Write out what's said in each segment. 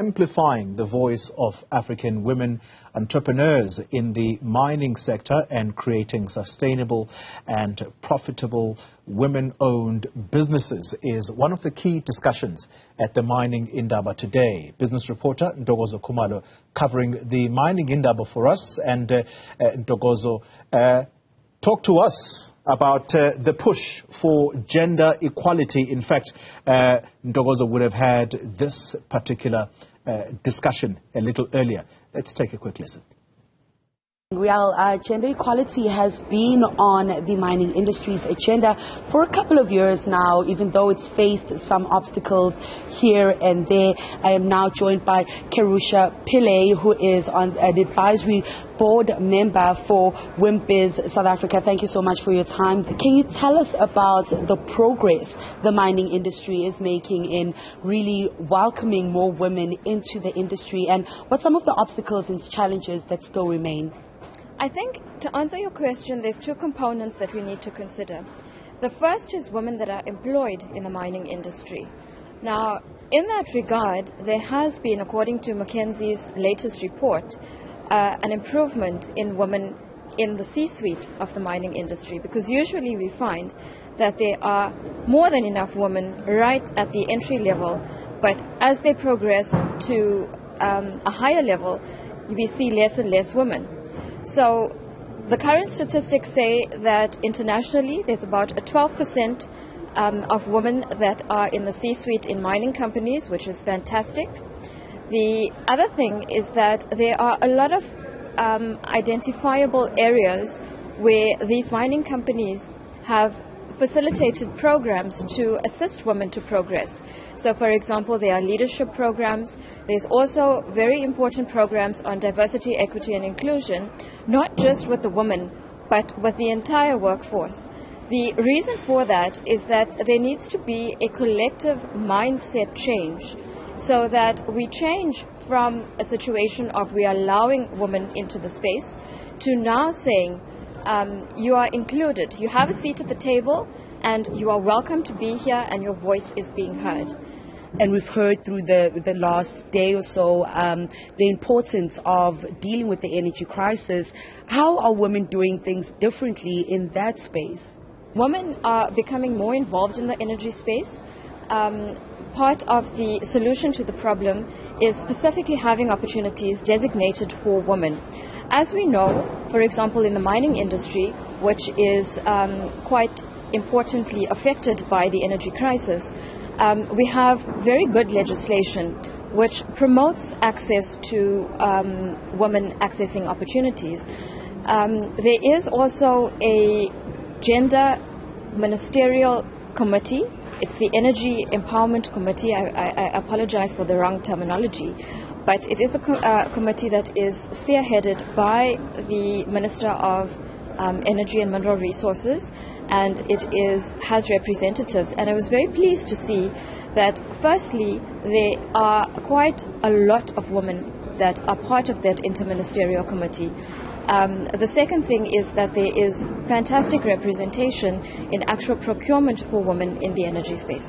Amplifying the voice of African women entrepreneurs in the mining sector and creating sustainable and profitable women-owned businesses is one of the key discussions at the Mining Indaba today. Business reporter Ntokozo Khumalo covering the Mining Indaba for us. And Ntokozo, talk to us about the push for gender equality. In fact, Ntokozo would have had this particular discussion a little earlier. Let's take a quick listen. Well, gender equality has been on the mining industry's agenda for a couple of years now, even though it's faced some obstacles here and there. I am now joined by Kerusha Pillay, who is on an advisory board member for WIMBIZ South Africa. Thank you so much for your time. Can you tell us about the progress the mining industry is making in really welcoming more women into the industry, and what some of the obstacles and challenges that still remain? I think to answer your question, there's two components that we need to consider. The first is women that are employed in the mining industry. Now, in that regard, there has been, according to McKinsey's latest report, an improvement in women in the C-suite of the mining industry, because usually we find that there are more than enough women right at the entry level, but as they progress to a higher level, we see less and less women. So the current statistics say that internationally there's about a 12% of women that are in the C-suite in mining companies, which is fantastic. The other thing is that there are a lot of identifiable areas where these mining companies have facilitated programs to assist women to progress. So, for example, there are leadership programs. There's also very important programs on diversity, equity, and inclusion, not just with the women, but with the entire workforce. The reason for that is that there needs to be a collective mindset change, so that we change from a situation of we are allowing women into the space to now saying, you are included, you have a seat at the table, and you are welcome to be here, and your voice is being heard. And we've heard through the last day or so the importance of dealing with the energy crisis. How are women doing things differently in that space? Women are becoming more involved in the energy space. Part of the solution to the problem is specifically having opportunities designated for women. As we know, for example, in the mining industry, which is quite importantly affected by the energy crisis, we have very good legislation which promotes access to women accessing opportunities. There is also a gender ministerial committee. It's the Energy Empowerment Committee. I apologize for the wrong terminology. But it is a committee that is spearheaded by the Minister of Energy and Mineral Resources, and it has representatives. And I was very pleased to see that, firstly, there are quite a lot of women that are part of that interministerial committee. The second thing is that there is fantastic representation in actual procurement for women in the energy space.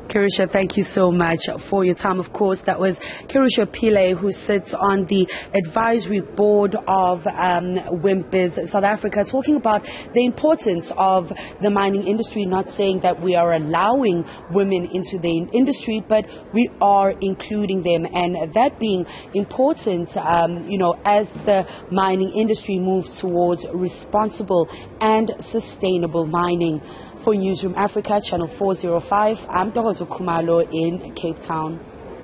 Kerusha, thank you so much for your time. Of course, that was Kerusha Pillay, who sits on the advisory board of WIMBIZ South Africa, talking about the importance of the mining industry, not saying that we are allowing women into the industry, but we are including them, and that being important, as the mining industry moves towards responsible and sustainable mining. For Newzroom Afrika, Channel 405, I'm Ntokozo Khumalo in Cape Town.